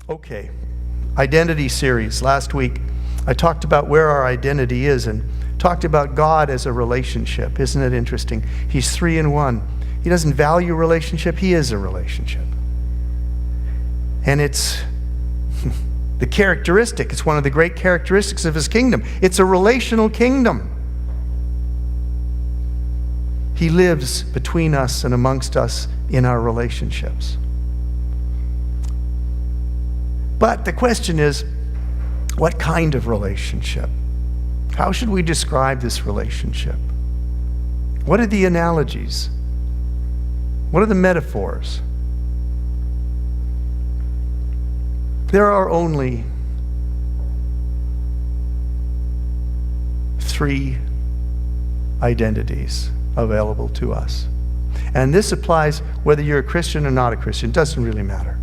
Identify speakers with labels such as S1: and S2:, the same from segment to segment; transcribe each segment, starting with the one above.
S1: Okay, identity series. Last week, I talked about where our identity is and talked about God as a relationship. Isn't it interesting? He's three in one. He doesn't value relationship. He is a relationship. And it's the characteristic. It's one of the great characteristics of his kingdom. It's a relational kingdom. He lives between us and amongst us in our relationships. But the question is, what kind of relationship? How should we describe this relationship? What are the analogies? What are the metaphors? There are only three identities available to us. And this applies whether you're a Christian or not a Christian. It doesn't really matter.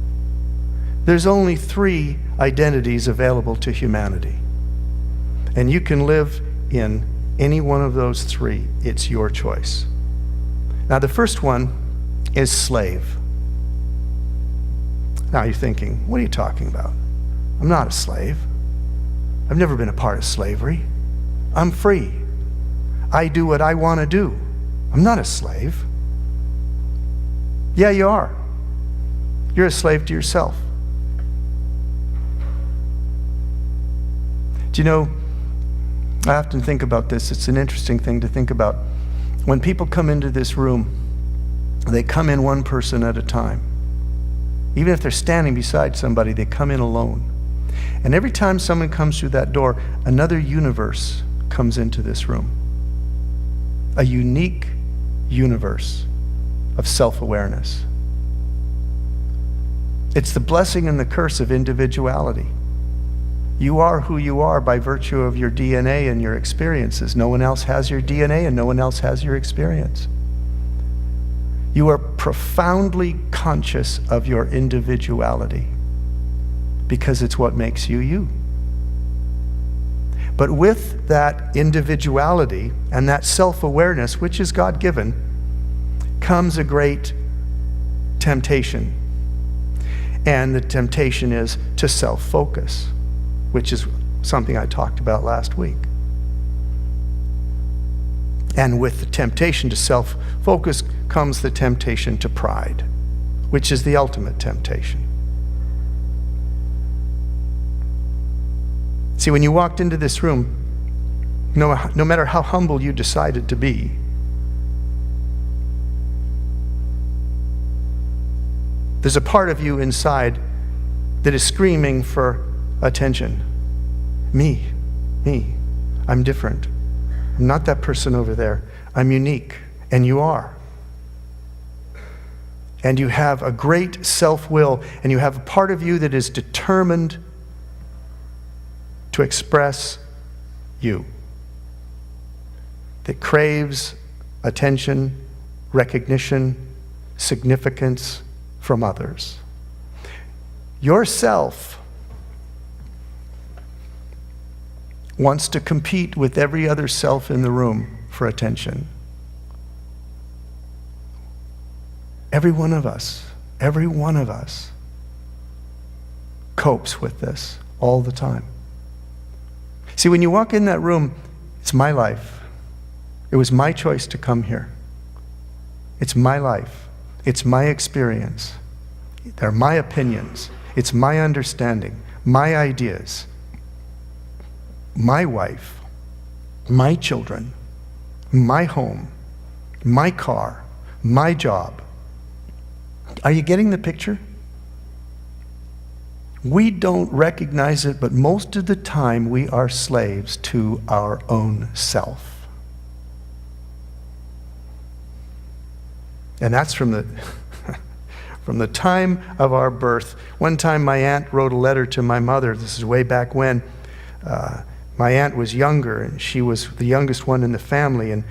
S1: There's only three identities available to humanity. And you can live in any one of those three. It's your choice. Now, the first one is slave. Now you're thinking, what are you talking about? I'm not a slave. I've never been a part of slavery. I'm free. I do what I want to do. I'm not a slave. Yeah, you are. You're a slave to yourself. Do you know, I often think about this. It's an interesting thing to think about. When people come into this room, they come in one person at a time. Even if they're standing beside somebody, they come in alone. And every time someone comes through that door, another universe comes into this room. A unique universe of self-awareness. It's the blessing and the curse of individuality. You are who you are by virtue of your DNA and your experiences. No one else has your DNA and no one else has your experience. You are profoundly conscious of your individuality because it's what makes you you. But with that individuality and that self-awareness, which is God-given, comes a great temptation. And the temptation is to self-focus, which is something I talked about last week. And with the temptation to self-focus comes the temptation to pride, which is the ultimate temptation. See, when you walked into this room, no matter how humble you decided to be, there's a part of you inside that is screaming for attention. Me. I'm different. I'm not that person over there. I'm unique, and you are. And you have a great self-will, and you have a part of you that is determined to express you, that craves attention, recognition, significance from others. Yourself wants to compete with every other self in the room for attention. Every one of us copes with this all the time. See, when you walk in that room, it's my life. It was my choice to come here. It's my life. It's my experience. They're my opinions. It's my understanding, my ideas, my wife, my children, my home, my car, my job. Are you getting the picture? We don't recognize it, but most of the time we are slaves to our own self. And that's from the time of our birth. One time my aunt wrote a letter to my mother. This is way back when. My aunt was younger, and she was the youngest one in the family, and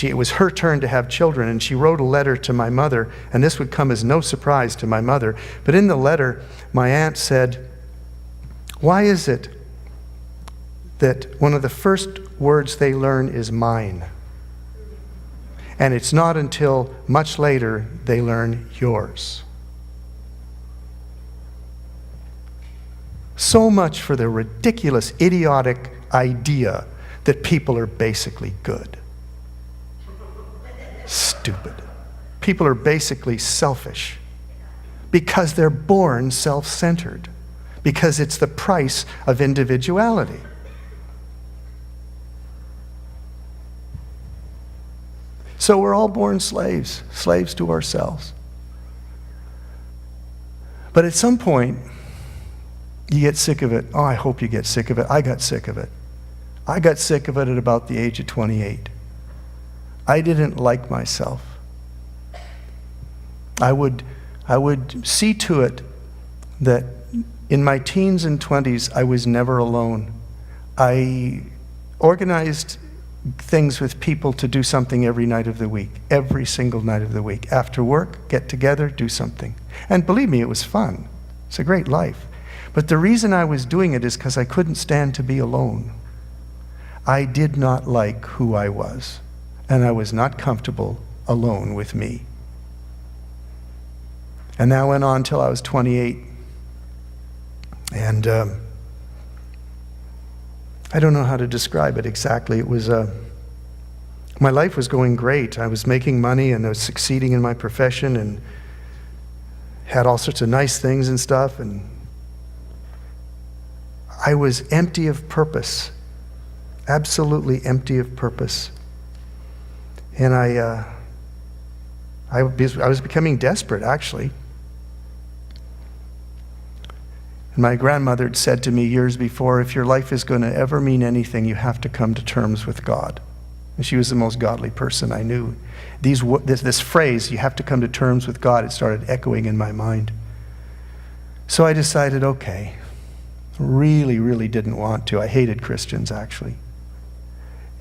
S1: it was her turn to have children, and she wrote a letter to my mother, and this would come as no surprise to my mother. But in the letter, my aunt said, "Why is it that one of the first words they learn is mine? And it's not until much later they learn yours." So much for the ridiculous, idiotic idea that people are basically good. Stupid. People are basically selfish because they're born self-centered, because it's the price of individuality. So we're all born slaves to ourselves. But at some point, you get sick of it. Oh, I hope you get sick of it. I got sick of it. I got sick of it at about the age of 28. I didn't like myself. I would see to it that in my teens and 20s, I was never alone. I organized things with people to do something every night of the week, every single night of the week. After work, get together, do something. And believe me, it was fun. It's a great life. But the reason I was doing it is because I couldn't stand to be alone. I did not like who I was, and I was not comfortable alone with me. And that went on till I was 28. And I don't know how to describe it exactly. It was, my life was going great. I was making money and I was succeeding in my profession and had all sorts of nice things and stuff. And I was empty of purpose, absolutely empty of purpose. And I was becoming desperate, actually. And my grandmother had said to me years before, if your life is going to ever mean anything, you have to come to terms with God. And she was the most godly person I knew. This phrase, you have to come to terms with God, it started echoing in my mind. So I decided, okay, really, really didn't want to. I hated Christians, actually.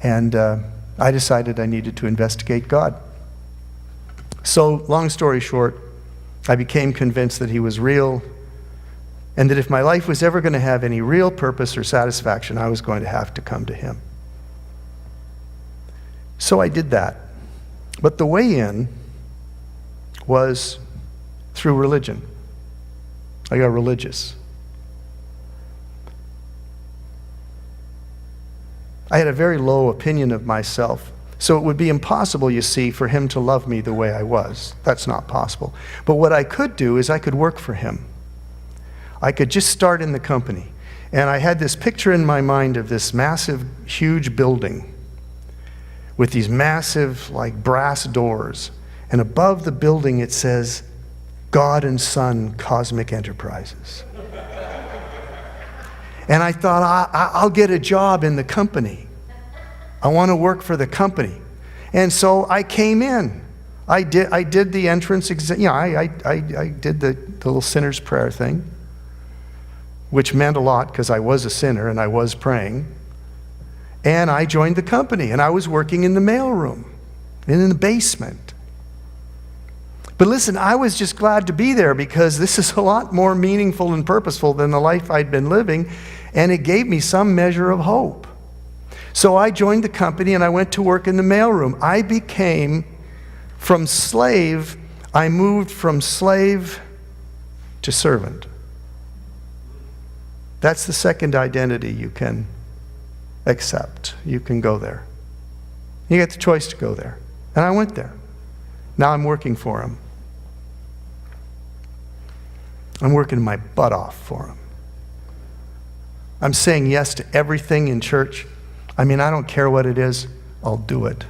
S1: And I decided I needed to investigate God. So, long story short, I became convinced that he was real, and that if my life was ever going to have any real purpose or satisfaction, I was going to have to come to him. So I did that. But the way in was through religion. I got religious. I had a very low opinion of myself. So it would be impossible, you see, for him to love me the way I was. That's not possible. But what I could do is I could work for him. I could just start in the company. And I had this picture in my mind of this massive, huge building with these massive, like, brass doors. And above the building it says, God and Son Cosmic Enterprises. And I thought, I'll get a job in the company. I want to work for the company. And so I came in. I did the entrance exam. I did the little sinner's prayer thing, which meant a lot because I was a sinner and I was praying. And I joined the company, and I was working in the mailroom and in the basement. But listen, I was just glad to be there because this is a lot more meaningful and purposeful than the life I'd been living, and it gave me some measure of hope. So I joined the company and I went to work in the mailroom. I moved from slave to servant. That's the second identity you can accept. You can go there. You get the choice to go there. And I went there. Now I'm working for him. I'm working my butt off for him. I'm saying yes to everything in church. I mean, I don't care what it is, I'll do it.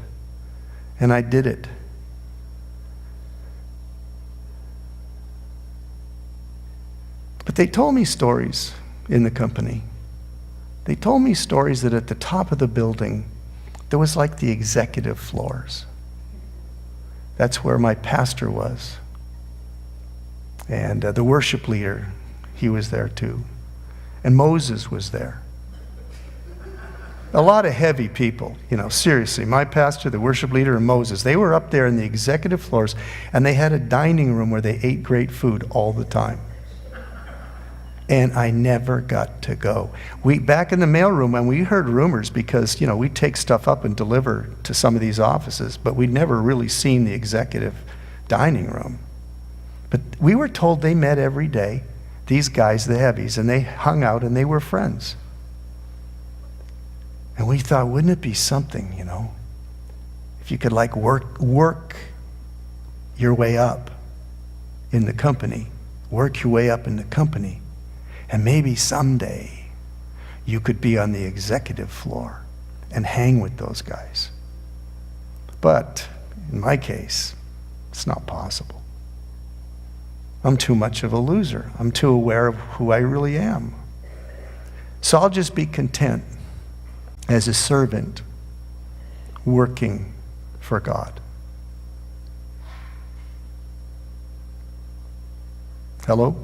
S1: And I did it. But they told me stories in the company. They told me stories that at the top of the building, there was like the executive floors. That's where my pastor was. And the worship leader, he was there too. And Moses was there. A lot of heavy people, seriously. My pastor, the worship leader, and Moses, they were up there in the executive floors, and they had a dining room where they ate great food all the time. And I never got to go. Back in the mailroom, when we heard rumors, because, we'd take stuff up and deliver to some of these offices, but we'd never really seen the executive dining room. But we were told they met every day. these guys, the heavies, and they hung out and they were friends. And we thought, wouldn't it be something, if you could like work your way up in the company, work your way up in the company, and maybe someday you could be on the executive floor and hang with those guys. But in my case, it's not possible. I'm too much of a loser. I'm too aware of who I really am. So I'll just be content as a servant working for God. Hello?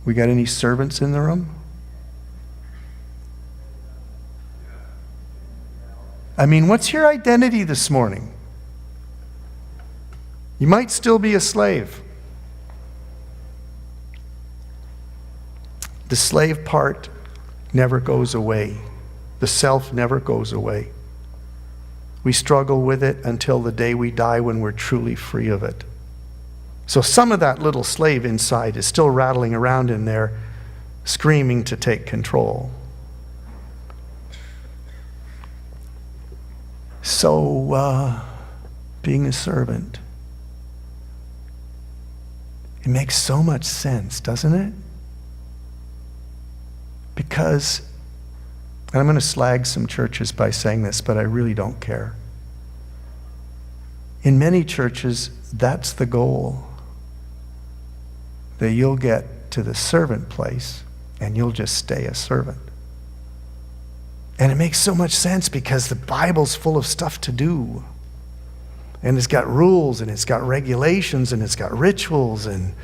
S1: We got any servants in the room? I mean, what's your identity this morning? You might still be a slave. The slave part never goes away. The self never goes away. We struggle with it until the day we die, when we're truly free of it. So some of that little slave inside is still rattling around in there, screaming to take control. So, being a servant, it makes so much sense, doesn't it? Because, and I'm going to slag some churches by saying this, but I really don't care. In many churches, that's the goal. That you'll get to the servant place and you'll just stay a servant. And it makes so much sense because the Bible's full of stuff to do. And it's got rules and it's got regulations and it's got rituals and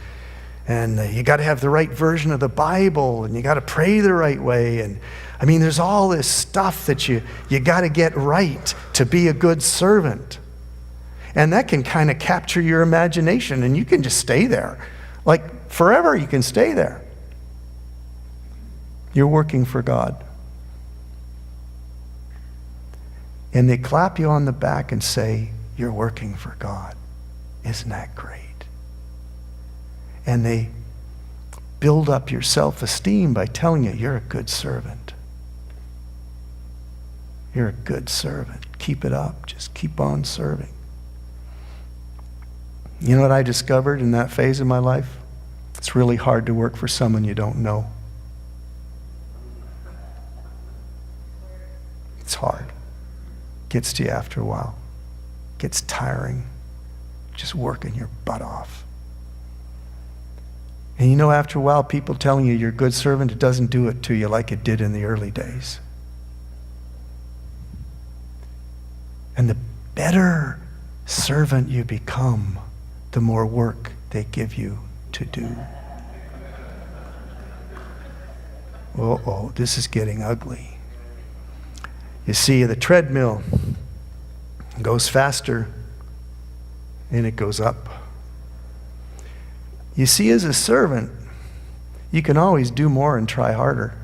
S1: you got to have the right version of the Bible and you got to pray the right way. And I mean, there's all this stuff that you got to get right to be a good servant. And that can kind of capture your imagination and you can just stay there. Like forever, you can stay there. You're working for God. And they clap you on the back and say, you're working for God. Isn't that great? And they build up your self-esteem by telling you you're a good servant. You're a good servant. Keep it up. Just keep on serving. You know what I discovered in that phase of my life? It's really hard to work for someone you don't know. It's hard. Gets to you after a while. Gets tiring. Just working your butt off. And you know, after a while, people telling you you're a good servant, it doesn't do it to you like it did in the early days. And the better servant you become, the more work they give you to do. Uh-oh, this is getting ugly. You see, the treadmill goes faster and it goes up. You see, as a servant, you can always do more and try harder.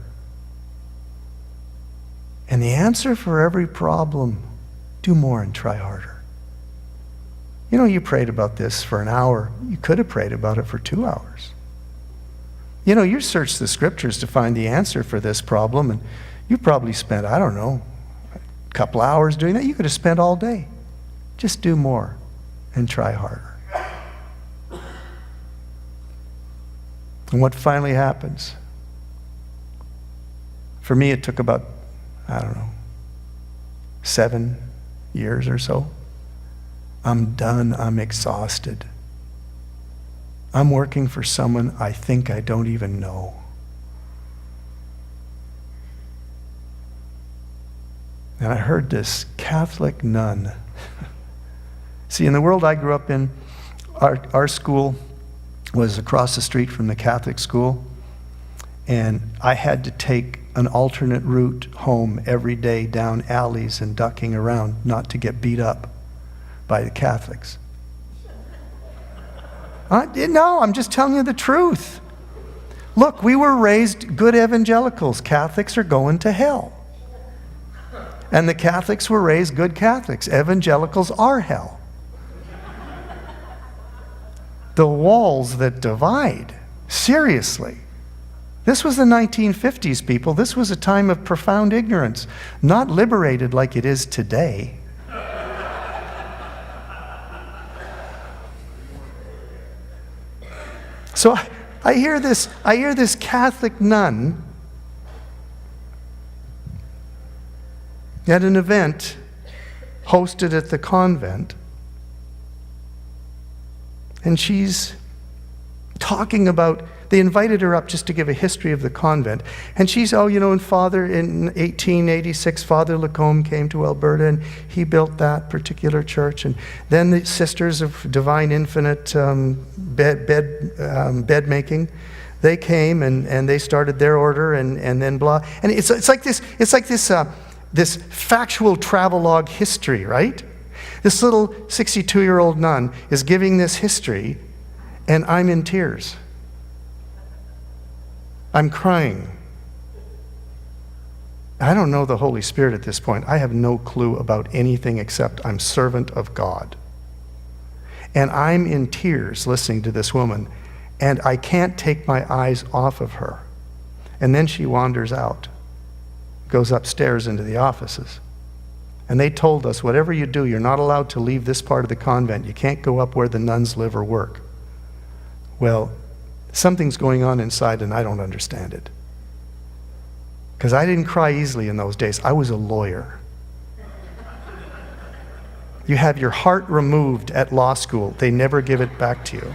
S1: And the answer for every problem, do more and try harder. You know, you prayed about this for an hour. You could have prayed about it for 2 hours. You know, you searched the scriptures to find the answer for this problem, and you probably spent, I don't know, a couple hours doing that. You could have spent all day. Just do more and try harder. And what finally happens? For me, it took about, 7 years or so. I'm done. I'm exhausted. I'm working for someone I think I don't even know. And I heard this Catholic nun. See, in the world I grew up in, our school was across the street from the Catholic school, and I had to take an alternate route home every day down alleys and ducking around not to get beat up by the Catholics. No, I'm just telling you the truth. Look, we were raised good evangelicals. Catholics are going to hell. And the Catholics were raised good Catholics. Evangelicals are hell. The walls that divide Seriously. This was the 1950s, people. This was a time of profound ignorance, not liberated like it is today. So I hear this Catholic nun at an event hosted at the convent, and she's talking about, they invited her up just to give a history of the convent. And she's, in 1886, Father Lacombe came to Alberta and he built that particular church. And then the Sisters of Divine Infinite bed making, they came and they started their order and then blah. And it's like this factual travelogue history, right? This little 62-year-old nun is giving this history, and I'm in tears. I'm crying. I don't know the Holy Spirit at this point. I have no clue about anything except I'm servant of God. And I'm in tears listening to this woman, and I can't take my eyes off of her. And then she wanders out, goes upstairs into the offices. And they told us, whatever you do, you're not allowed to leave this part of the convent. You can't go up where the nuns live or work. Well, something's going on inside and I don't understand it. Because I didn't cry easily in those days. I was a lawyer. You have your heart removed at law school. They never give it back to you.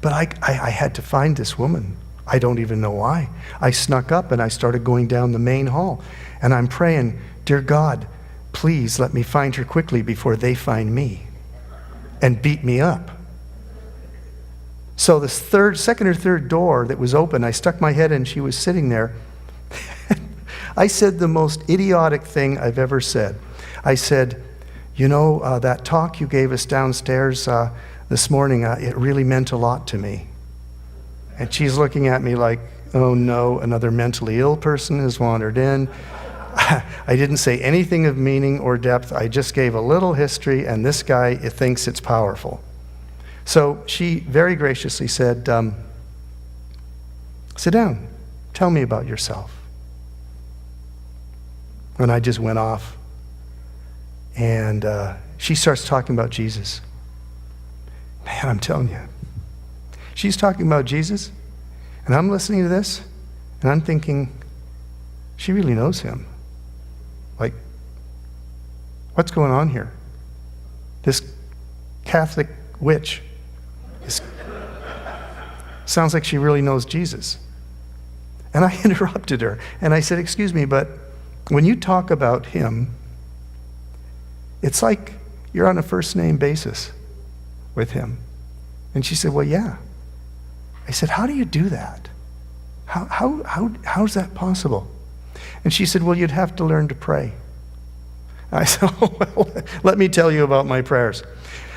S1: But I had to find this woman. I don't even know why. I snuck up and I started going down the main hall. And I'm praying, dear God, please let me find her quickly before they find me and beat me up. So this second or third door that was open, I stuck my head in, she was sitting there. I said the most idiotic thing I've ever said. I said, that talk you gave us downstairs this morning, it really meant a lot to me. And she's looking at me like, oh no, another mentally ill person has wandered in. I didn't say anything of meaning or depth. I just gave a little history, and this guy thinks it's powerful. So she very graciously said, sit down. Tell me about yourself. And I just went off. And she starts talking about Jesus. Man, I'm telling you. She's talking about Jesus, and I'm listening to this, and I'm thinking, she really knows him. Like, what's going on here? This Catholic witch sounds like she really knows Jesus. And I interrupted her, and I said, excuse me, but when you talk about him, it's like you're on a first-name basis with him. And she said, well, yeah. I said, how do you do that? How's that possible? And she said, well, you'd have to learn to pray. I said, oh, well, let me tell you about my prayers.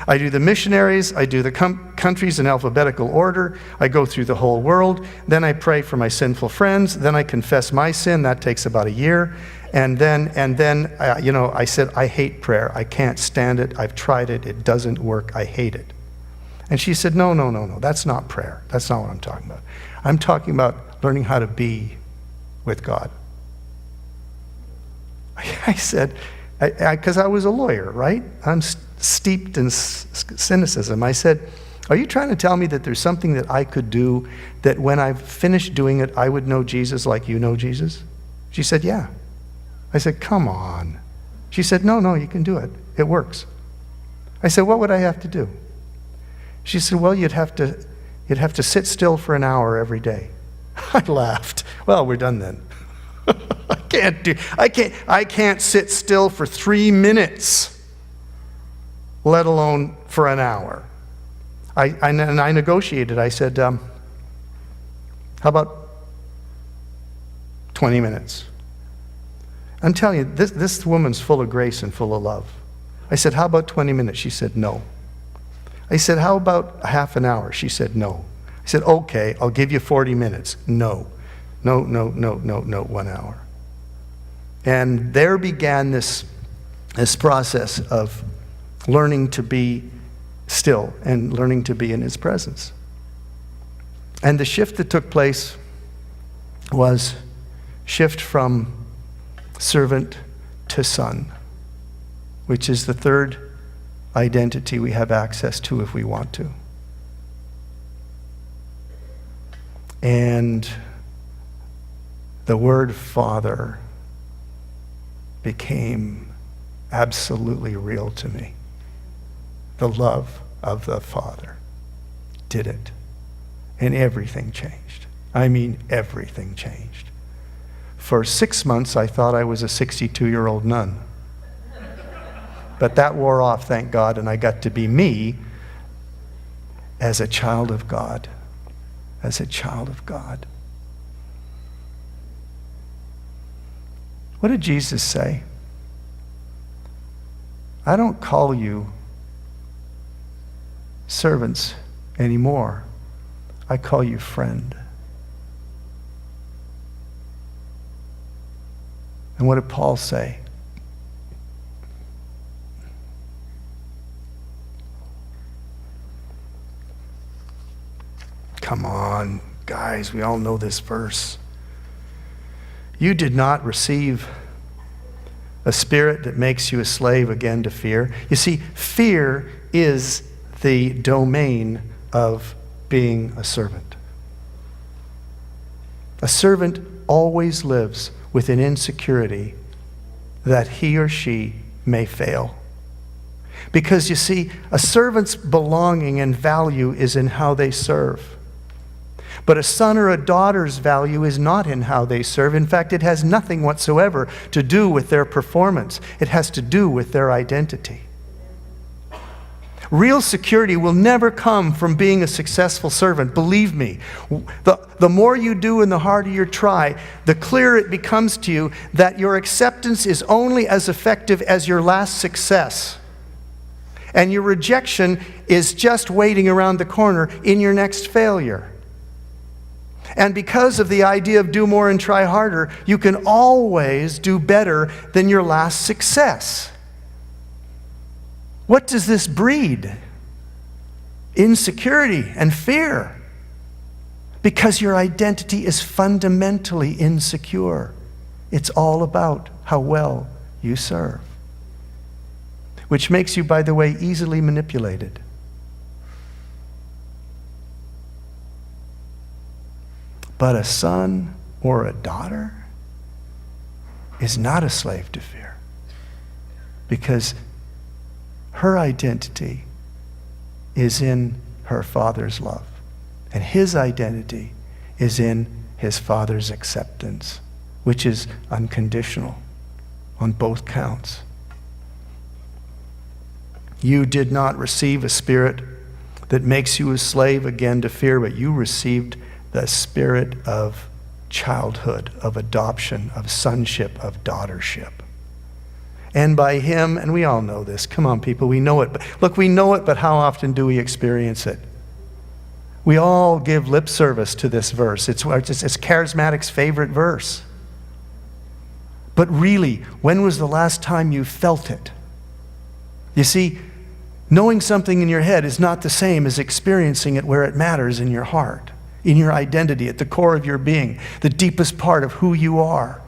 S1: I do the missionaries, I do the countries in alphabetical order, I go through the whole world, then I pray for my sinful friends, then I confess my sin, that takes about a year, and then I said, I hate prayer, I can't stand it, I've tried it, it doesn't work, I hate it. And she said, no, that's not prayer. That's not what I'm talking about. I'm talking about learning how to be with God. I said, because I was a lawyer, right? I'm steeped in cynicism. I said, are you trying to tell me that there's something that I could do that when I've finished doing it, I would know Jesus like you know Jesus? She said, yeah. I said, come on. She said, no, you can do it. It works. I said, what would I have to do? She said, well, you'd have to sit still for an hour every day. I laughed. Well, we're done then. I can't sit still for 3 minutes, let alone for an hour. I negotiated. I said, how about 20 minutes? I'm telling you, this woman's full of grace and full of love. I said, how about 20 minutes? She said, no. I said, how about half an hour? She said, no. I said, okay, I'll give you 40 minutes. No, 1 hour. And there began this process of learning to be still and learning to be in his presence. And the shift that took place was shift from servant to son, which is the third identity we have access to if we want to. And the word Father became absolutely real to me. The love of the Father did it. And everything changed. I mean, everything changed. For 6 months, I thought I was a 62-year-old nun. But that wore off, thank God, and I got to be me as a child of God. As a child of God. What did Jesus say? I don't call you servants anymore. I call you friend. And what did Paul say? Come on, guys, we all know this verse. You did not receive a spirit that makes you a slave again to fear. You see, fear is the domain of being a servant. A servant always lives with an insecurity that he or she may fail. Because you see, a servant's belonging and value is in how they serve. But a son or a daughter's value is not in how they serve. In fact, it has nothing whatsoever to do with their performance. It has to do with their identity. Real security will never come from being a successful servant. Believe me, the more you do and the harder you try, the clearer it becomes to you that your acceptance is only as effective as your last success. And your rejection is just waiting around the corner in your next failure. And because of the idea of do more and try harder, you can always do better than your last success. What does this breed? Insecurity and fear. Because your identity is fundamentally insecure. It's all about how well you serve. Which makes you, by the way, easily manipulated. But a son or a daughter is not a slave to fear. Because her identity is in her father's love. And his identity is in his father's acceptance, which is unconditional on both counts. You did not receive a spirit that makes you a slave again to fear, but you received the spirit of childhood, of adoption, of sonship, of daughtership. And by him, and we all know this, come on people, we know it. But look, we know it, but how often do we experience it? We all give lip service to this verse. It's Charismatic's favorite verse. But really, when was the last time you felt it? You see, knowing something in your head is not the same as experiencing it where it matters in your heart, in your identity, at the core of your being, the deepest part of who you are.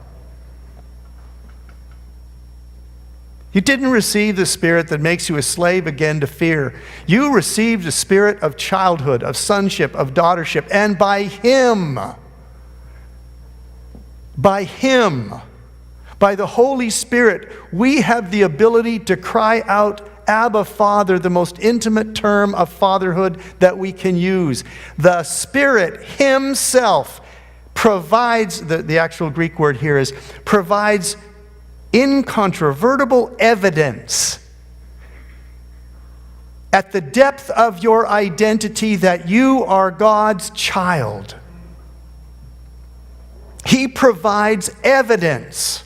S1: You didn't receive the spirit that makes you a slave again to fear. You received a spirit of childhood, of sonship, of daughtership, and by him, by the Holy Spirit, we have the ability to cry out, Abba, Father, the most intimate term of fatherhood that we can use. The Spirit himself provides, the actual Greek word here is, provides incontrovertible evidence at the depth of your identity that you are God's child. He provides evidence.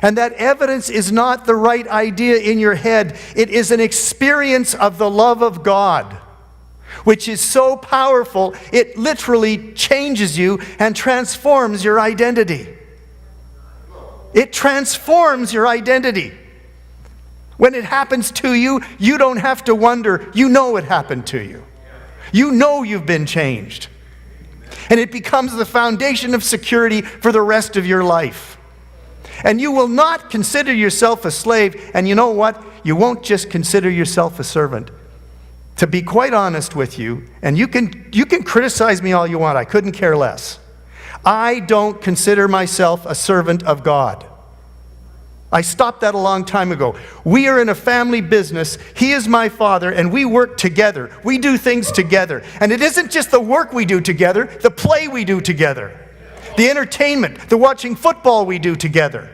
S1: And that evidence is not the right idea in your head. It is an experience of the love of God, which is so powerful, it literally changes you and transforms your identity. It transforms your identity. When it happens to you, you don't have to wonder. You know it happened to you. You know you've been changed. And it becomes the foundation of security for the rest of your life. And you will not consider yourself a slave. And you know what? You won't just consider yourself a servant. To be quite honest with you, and you can criticize me all you want. I couldn't care less. I don't consider myself a servant of God. I stopped that a long time ago. We are in a family business. He is my father, and we work together. We do things together. And it isn't just the work we do together, the play we do together, the entertainment, the watching football we do together,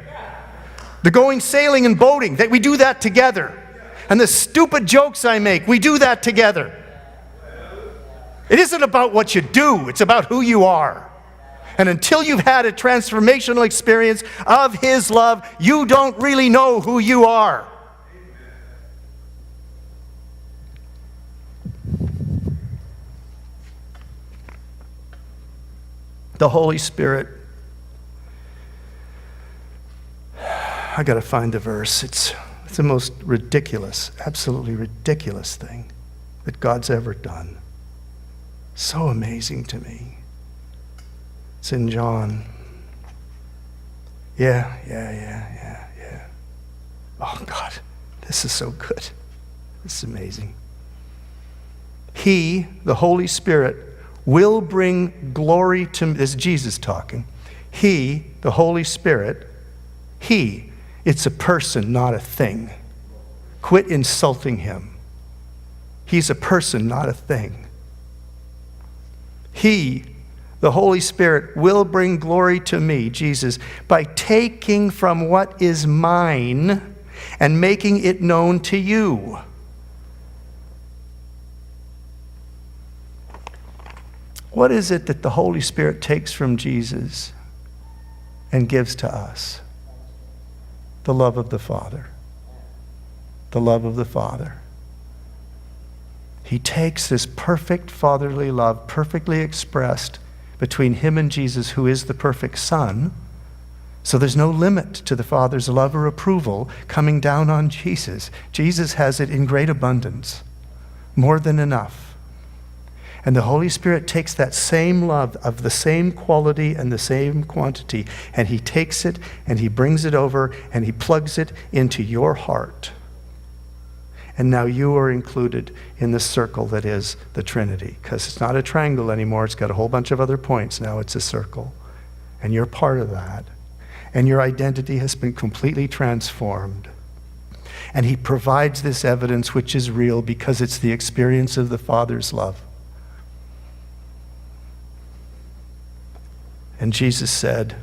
S1: the going sailing and boating, that we do that together. And the stupid jokes I make, we do that together. It isn't about what you do, it's about who you are. And until you've had a transformational experience of His love, you don't really know who you are. The Holy Spirit. I got to find the verse. It's the most ridiculous, absolutely ridiculous thing that God's ever done. So amazing to me. It's in John. Yeah. Oh, God, this is so good. This is amazing. He, the Holy Spirit, will bring glory to me. This is Jesus talking. He, the Holy Spirit, He, it's a person, not a thing. Quit insulting Him. He's a person, not a thing. He, the Holy Spirit, will bring glory to me, Jesus, by taking from what is mine and making it known to you. What is it that the Holy Spirit takes from Jesus and gives to us? The love of the Father. The love of the Father. He takes this perfect fatherly love, perfectly expressed between Him and Jesus, who is the perfect Son. So there's no limit to the Father's love or approval coming down on Jesus. Jesus has it in great abundance, more than enough. And the Holy Spirit takes that same love of the same quality and the same quantity, and He takes it and He brings it over and He plugs it into your heart. And now you are included in the circle that is the Trinity. Because it's not a triangle anymore. It's got a whole bunch of other points. Now it's a circle. And you're part of that. And your identity has been completely transformed. And He provides this evidence which is real because it's the experience of the Father's love. And Jesus said,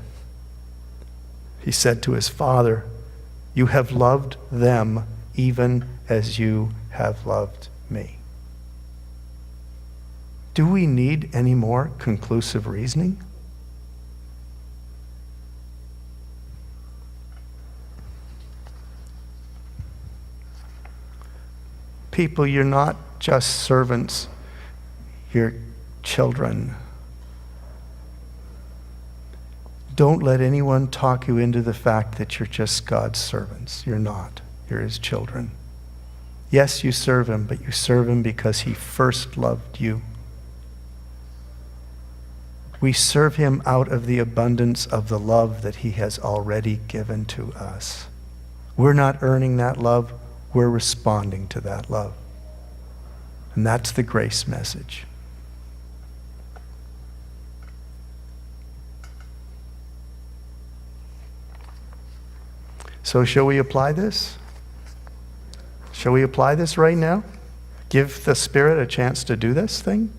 S1: He said to His Father, "You have loved them even as you have loved me." Do we need any more conclusive reasoning? People, you're not just servants, you're children. Don't let anyone talk you into the fact that you're just God's servants. You're not. You're His children. Yes, you serve Him, but you serve Him because He first loved you. We serve Him out of the abundance of the love that He has already given to us. We're not earning that love, we're responding to that love. And that's the grace message. So shall we apply this? Shall we apply this right now? Give the Spirit a chance to do this thing?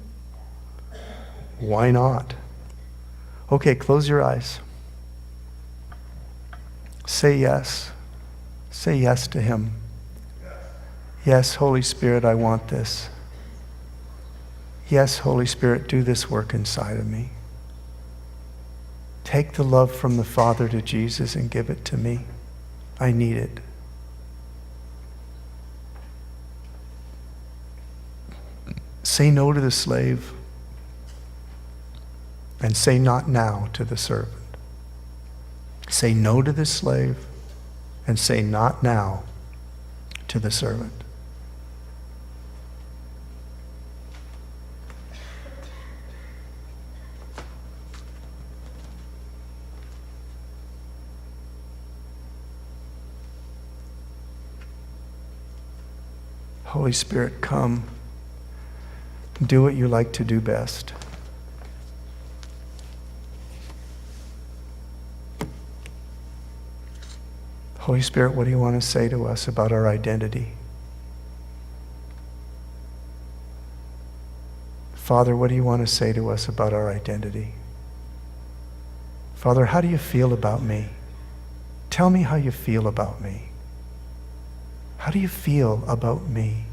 S1: Why not? Okay, close your eyes. Say yes. Say yes to Him. Yes, Holy Spirit, I want this. Yes, Holy Spirit, do this work inside of me. Take the love from the Father to Jesus and give it to me. I need it. Say no to the slave and say not now to the servant. Say no to the slave and say not now to the servant. Holy Spirit, come. Do what you like to do best. Holy Spirit, what do you want to say to us about our identity? Father, what do you want to say to us about our identity? Father, how do you feel about me? Tell me how you feel about me. How do you feel about me?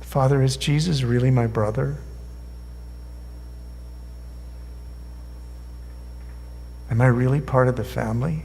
S1: Father, is Jesus really my brother? Am I really part of the family?